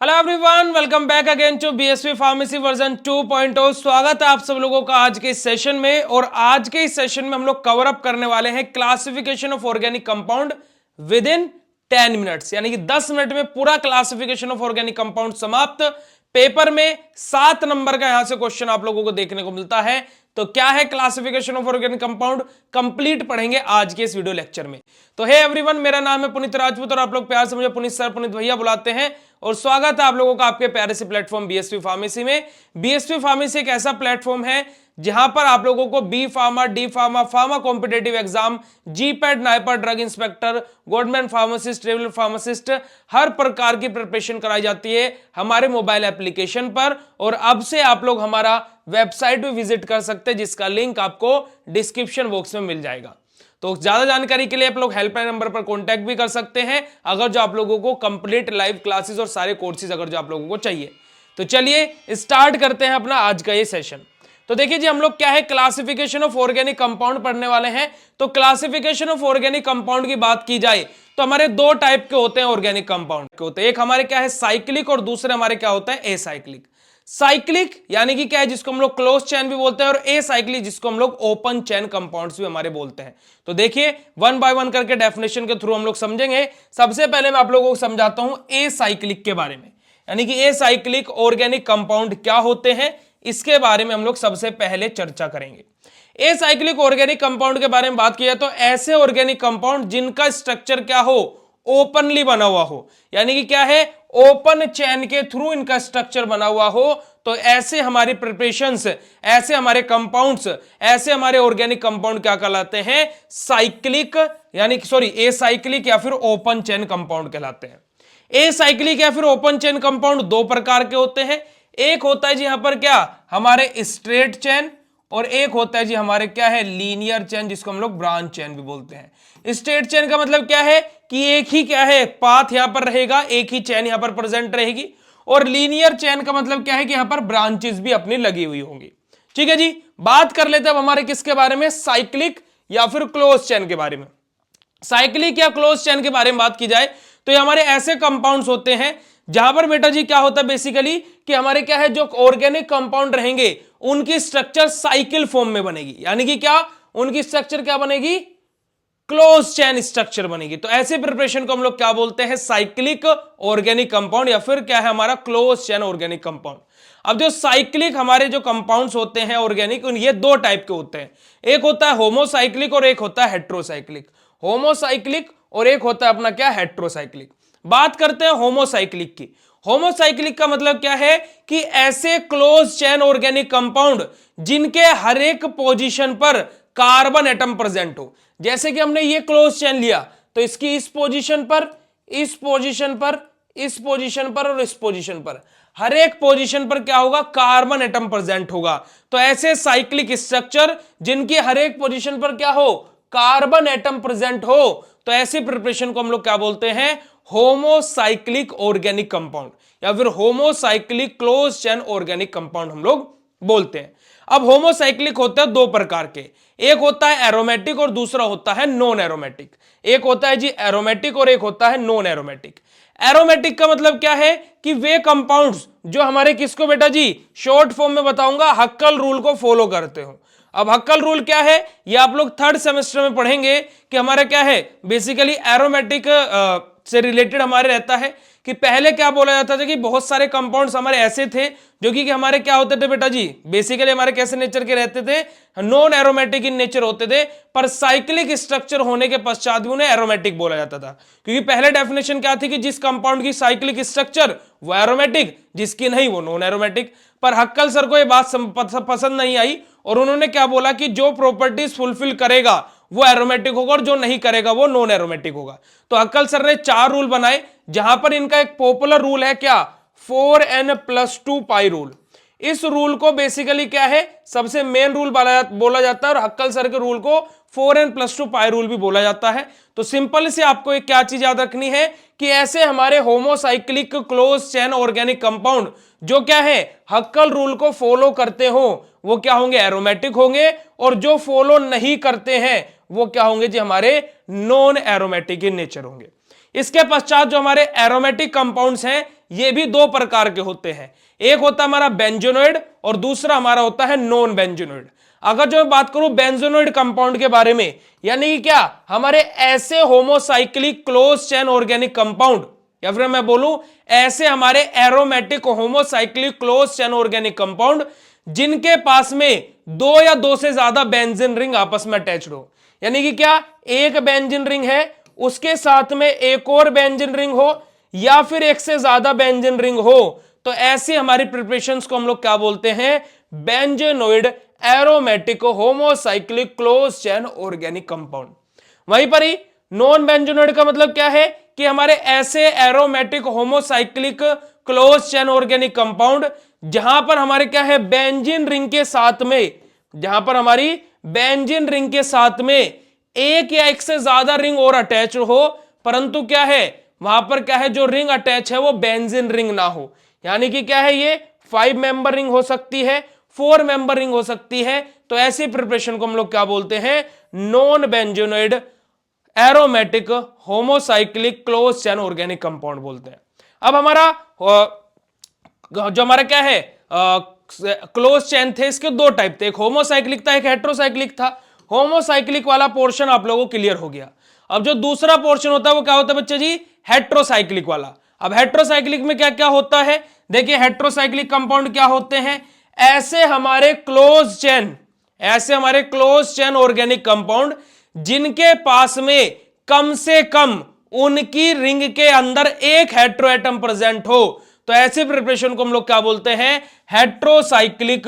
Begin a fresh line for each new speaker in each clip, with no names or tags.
Hello everyone, welcome back again to BSV pharmacy version 2.0। स्वागत है आप सब लोगों का आज के इस सेशन में। और आज के इस सेशन में हम लोग कवर अप करने वाले हैं classification of organic compound with in 10 minutes, यानी कि 10 मिनट में पूरा क्लासिफिकेशन ऑफ ऑर्गेनिक कंपाउंड समाप्त। पेपर में 7 नंबर का यहां से क्वेश्चन आप लोगों को देखने को मिलता है। तो क्या है classification of organic compound, complete पढ़ेंगे आज के इस वीडियो लेक्चर में। तो हे एवरीवन, मेरा नाम है पुनीत राजपूत और आप लोग प्यार से मुझे पुनीत सर, पुनीत भैया बुलाते हैं। और स्वागत है आप लोगों का आपके प्यारे से प्लेटफॉर्म बीएसवी फार्मेसी में। बीएसवी फार्मेसी एक ऐसा प्लेटफॉर्म है जहां पर आप लोगों को B pharma, D pharma, pharma competitive exam, GPAT, NIPER, drug inspector, government pharmacist, regular pharmacist, हर प्रकार की प्रिपरेशन कराई जाती है हमारे मोबाइल एप्लीकेशन पर। और अब से आप लोग हमारा वेबसाइट भी विजिट कर सकते हैं, जिसका लिंक आपको डिस्क्रिप्शन बॉक्स में मिल जाएगा। तो ज्यादा जानकारी के लिए आप लोग हेल्पलाइन नंबर पर कांटेक्ट भी कर सकते हैं, अगर जो आप लोगों को कंप्लीट लाइव क्लासेस और सारे कोर्सेज अगर जो आप लोगों को चाहिए। तो चलिए स्टार्ट करते हैं अपना आज का ये सेशन। तो देखिए जी, हम लोग क्या है क्लासिफिकेशन ऑफ ऑर्गेनिक कंपाउंड पढ़ने वाले हैं। तो क्लासिफिकेशन ऑफ ऑर्गेनिक कंपाउंड की बात की जाए तो हमारे दो टाइप के होते हैं ऑर्गेनिक कंपाउंड के होते हैं। एक हमारे क्या है साइक्लिक और दूसरे हमारे क्या होता है एसाइक्लिक। साइक्लिक यानी कि क्या है जिसको हम लोग क्लोज चेन भी बोलते हैं, और एसाइक्लिक जिसको हम लोग ओपन चेन कंपाउंड्स भी हमारे बोलते हैं। तो देखिए वन बाय वन करके डेफिनेशन के थ्रू हम लोग समझेंगे। सबसे पहले मैं आप लोगों को समझाता हूं एसाइक्लिक के बारे में, यानी कि एसाइक्लिक ऑर्गेनिक कंपाउंड क्या होते हैं, इसके बारे में हम लोग सबसे पहले चर्चा करेंगे। एसाइक्लिक ऑर्गेनिक कंपाउंड के बारे में बात किया तो ऐसे ऑर्गेनिक कंपाउंड जिनका स्ट्रक्चर क्या हो, ओपनली बना हुआ हो, यानी कि क्या है ओपन चेन के थ्रू इनका स्ट्रक्चर बना हुआ हो। तो ऐसे हमारी प्रिपरेशंस, ऐसे हमारे कंपाउंड्स, ऐसे हमारे ऑर्गेनिक कंपाउंड क्या कहलाते हैं, साइक्लिक यानी सॉरी एसाइक्लिक या फिर ओपन चेन कंपाउंड कहलाते हैं। एसाइक्लिक या फिर ओपन चेन कंपाउंड दो प्रकार के होते हैं। एक होता है जी यहां पर क्या हमारे स्ट्रेट चेन, और एक होता है जी हमारे क्या है लीनियर चेन, जिसको हम लोग ब्रांच चेन भी बोलते हैं। स्ट्रेट चेन का मतलब क्या है कि एक ही क्या है पाथ यहां पर रहेगा, एक ही चेन यहां पर प्रेजेंट रहेगी। और लीनियर चेन का मतलब क्या है कि यहां पर ब्रांचेस भी अपनी लगी हुई होंगी। ठीक है जी, बात कर लेते हैं अब हमारे किसके बारे में, साइक्लिक या फिर क्लोज चेन के बारे में। साइक्लिक या क्लोज चेन के बारे में बात की जाए तो ये हमारे ऐसे कंपाउंड्स होते हैं जहां पर बेटा जी क्या होता है बेसिकली कि हमारे क्या है जो ऑर्गेनिक कंपाउंड रहेंगे उनकी स्ट्रक्चर साइकिल फॉर्म में बनेगी, यानी कि क्या उनकी स्ट्रक्चर क्या बनेगी, क्लोज चेन स्ट्रक्चर बनेगी। तो ऐसे प्रिपरेशन को हम लोग क्या बोलते हैं, साइक्लिक ऑर्गेनिक कंपाउंड या फिर क्या है हमारा क्लोज चेन ऑर्गेनिक कंपाउंड। अब जो साइक्लिक हमारे जो कंपाउंड्स होते हैं ऑर्गेनिक, ये दो टाइप के होते हैं। एक होता है होमोसाइक्लिक और एक होता है हेट्रोसाइक्लिक। होमोसाइक्लिक और एक होता है अपना क्या हेट्रोसाइक्लिक। बात करते हैं होमोसाइक्लिक की। होमोसाइक्लिक का मतलब क्या है कि ऐसे क्लोज चेन ऑर्गेनिक कंपाउंड जिनके हर एक पोजीशन पर कार्बन एटम प्रेजेंट हो। जैसे कि हमने ये क्लोज चेन लिया तो इसकी इस पोजीशन पर, इस पोजीशन पर, इस पोजीशन पर और इस पोजीशन पर, हर एक पोजीशन पर क्या होगा, कार्बन एटम प्रेजेंट होगा। तो ऐसे साइक्लिक स्ट्रक्चर जिनकी हर एक पोजीशन पर क्या हो, कार्बन एटम प्रेजेंट हो, तो ऐसी प्रिपरेशन को हम लोग क्या बोलते हैं, होमोसाइक्लिक ऑर्गेनिक कंपाउंड या फिर homocyclic close chain organic compound हम लोग बोलते हैं। अब होमोसाइक्लिक होता है दो प्रकार के, एक होता है एरोमेटिक और दूसरा होता है नॉन एरोमेटिक। एक होता है जी एरोमेटिक और एक होता है नॉन एरोमेटिक। एरोमेटिक का मतलब क्या है कि वे कंपाउंड्स जो हमारे किसको बेटा जी शॉर्ट फॉर्म में बताऊंगा, हक्कल रूल को फॉलो करते हो। अब हक्कल रूल क्या है ये आप लोग थर्ड सेमेस्टर में पढ़ेंगे कि हमारा क्या है बेसिकली एरोमेटिक से रिलेटेड हमारे रहता है कि पहले क्या बोला जाता था कि बहुत सारे कंपाउंड्स हमारे ऐसे थे जो कि हमारे क्या होते थे बेटा जी बेसिकली हमारे कैसे नेचर के रहते थे, नॉन एरोमेटिक इन नेचर होते थे, पर साइक्लिक स्ट्रक्चर होने के पश्चात भी उन्हें एरोमेटिक बोला जाता था। क्योंकि पहले डेफिनेशन क्या थी कि जिस कंपाउंड की साइक्लिक स्ट्रक्चर वो एरोमेटिक, जिसकी नहीं वो नॉन एरोमेटिक। पर हक्कल सर को ये बात पसंद नहीं आई और उन्होंने क्या बोला कि जो प्रॉपर्टीज फुलफिल करेगा वो एरोमेटिक होगा और जो नहीं करेगा वो नॉन एरोमेटिक होगा। तो हक्कल सर ने 4 रूल बनाए, जहां पर इनका एक पॉपुलर रूल है क्या 4n+2 पाई रूल। इस रूल को बेसिकली क्या है सबसे मेन रूल बोला जाता है और हक्कल सर के रूल को 4n+2 पाई रूल भी बोला जाता है। तो सिंपल से आपको एक क्या चीज याद रखनी है कि ऐसे हमारे homocyclic close chain organic compound जो क्या है हक्कल रूल को फॉलो करते हो वो क्या होंगे, एरोमेटिक होंगे, और जो फॉलो नहीं करते हैं वो क्या होंगे जी हमारे नॉन एरोमेटिक इन नेचर होंगे। इसके पश्चात जो हमारे एरोमेटिक कंपाउंड्स हैं ये भी दो प्रकार के होते हैं, एक होता है हमारा बेंजोनोइड और दूसरा हमारा होता है नॉन बेंजोनोइड। अगर जो मैं बात करूं बेंजोनोइड कंपाउंड के बारे में, यानी कि क्या हमारे ऐसे homocyclic close chain organic compound, या फिर मैं बोलूं ऐसे हमारे aromatic homocyclic close chain organic compound जिनके पास में दो या दो से ज्यादा बेंजीन रिंग आपस में अटैच्ड हो, यानी कि क्या एक बेंजीन रिंग है उसके साथ में एक और बेंजीन रिंग हो या फिर एक से ज्यादा बेंजीन रिंग हो, तो ऐसी हमारी प्रिपरेशंस को हम लोग क्या बोलते हैं, benzenoid aromatic homocyclic close chain organic compound. वहीं पर ही नॉन बेंजोनोइड का मतलब क्या है कि हमारे ऐसे aromatic homocyclic close chain organic compound जहां पर हमारे क्या है बेंजीन रिंग के साथ में, जहां पर हमारी बेंजीन रिंग के साथ में एक या एक से ज्यादा रिंग और अटैच हो, परंतु क्या है वहां पर क्या है जो रिंग अटैच है वो बेंजीन रिंग ना हो, यानी कि क्या है ये 5 मेंबर रिंग हो सकती है, 4 मेंबर रिंग हो सकती है, तो ऐसी प्रिपरेशन को हम लोग क्या बोलते हैं, non benzenoid aromatic homocyclic close chain organic compound बोलते हैं। अब हमारा जो हमारा क्या है क्लोज चेन थे, इसके दो टाइप थे, एक होमोसाइक्लिक था एक हेट्रोसाइक्लिक था। होमोसाइक्लिक वाला पोर्शन आप लोगों को क्लियर हो गया। अब जो दूसरा पोर्शन होता है वो क्या होता है बच्चे जी, हेट्रोसाइक्लिक वाला। अब हेट्रोसाइक्लिक में क्या क्या होता है, देखिए हेट्रोसाइक्लिक कंपाउंड क्या होते हैं, ऐसे हमारे क्लोज चेन ऑर्गेनिक कंपाउंड जिनके पास में कम से कम उनकी रिंग के अंदर एक हेट्रोएटम प्रेजेंट हो, तो ऐसे प्रिपरेशन को हम लोग क्या बोलते हैं, heterocyclic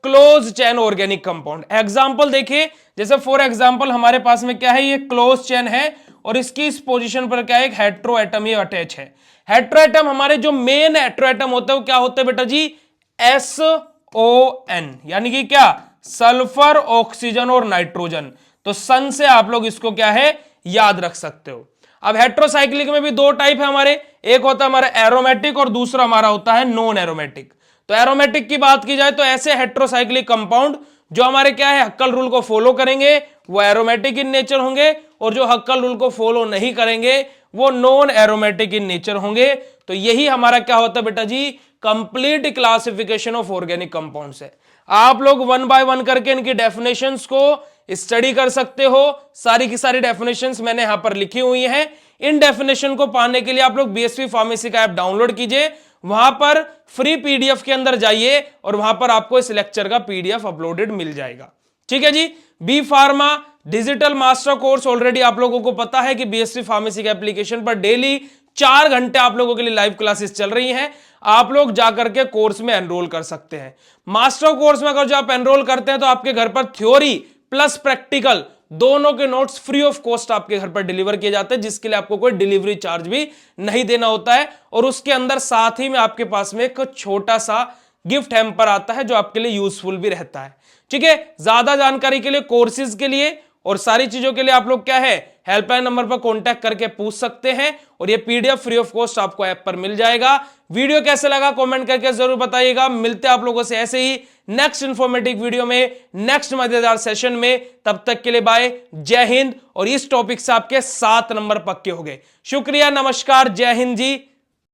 close chain organic compound. Example देखिए, जैसे फॉर एग्जांपल हमारे पास में क्या है, ये क्लोज चेन है और इसकी इस पोजीशन पर क्या है, एक हेट्रोएटम ये अटैच है। हेट्रोएटम हमारे जो मेन हेट्रोएटम होते हैं वो क्या होते हैं बेटा जी, SON, यानी कि क्या सल्फर ऑक्सीजन और नाइट्रोजन। तो सन से आप लोग इसको क्या है याद रख सकते हो। अब हेट्रोसाइक्लिक में भी दो टाइप है हमारे, एक होता है हमारा एरोमेटिक और दूसरा हमारा होता है नॉन एरोमेटिक। तो एरोमेटिक की बात की जाए तो ऐसे हेट्रोसाइक्लिक कंपाउंड जो हमारे क्या है हक्कल रूल को फॉलो करेंगे वो एरोमेटिक इन नेचर होंगे, और जो हक्कल रूल को फॉलो नहीं करेंगे वो नॉन एरोमेटिक इन नेचर होंगे। तो यही हमारा क्या होता है बेटा जी, complete classification of organic compounds है। आप लोग वन बाय वन करके इनकी डेफिनेशंस को स्टडी कर सकते हो। सारी की सारी डेफिनेशंस मैंने यहां पर लिखी हुई हैं। इन डेफिनेशन को पाने के लिए आप लोग बीएसवी फार्मेसी का ऐप डाउनलोड कीजिए, वहां पर फ्री पीडीएफ के अंदर जाइए और वहां पर आपको इस लेक्चर का पीडीएफ अपलोडेड मिल जाएगा। ठीक है जी। B pharma digital master course already आप लोगों को पता है कि बीएसवी फार्मेसी के एप्लीकेशन पर डेली 4 घंटे आप लोगों के लिए लाइव क्लासेस चल रही हैं। आप लोग जाकर के कोर्स में एनरोल कर सकते हैं। मास्टर कोर्स में अगर जो आप एनरोल करते हैं तो आपके घर पर थ्योरी प्लस प्रैक्टिकल दोनों के नोट्स फ्री ऑफ कॉस्ट आपके घर पर डिलीवर किए जाते हैं, जिसके लिए आपको कोई डिलीवरी चार्ज भी नहीं देना होता है। और उसके अंदर साथ ही में आपके पास में एक छोटा सा गिफ्ट हैम्पर आता है जो आपके लिए यूजफुल भी रहता है। ठीक है। ज्यादा जानकारी के लिए, कोर्सेज के लिए और सारी चीजों के लिए आप लोग क्या है हेल्पलाइन नंबर पर कांटेक्ट करके पूछ सकते हैं, और ये पीडीएफ फ्री ऑफ कॉस्ट आपको ऐप पर मिल जाएगा। वीडियो कैसे लगा कमेंट करके जरूर बताइएगा। मिलते हैं आप लोगों से ऐसे ही नेक्स्ट इंफॉर्मेटिव वीडियो में, नेक्स्ट मजेदार सेशन में। तब तक के लिए बाय, जय हिंद। और इस टॉपिक से आपके 7 नंबर पक्के हो गए। शुक्रिया, नमस्कार, जय हिंद जी।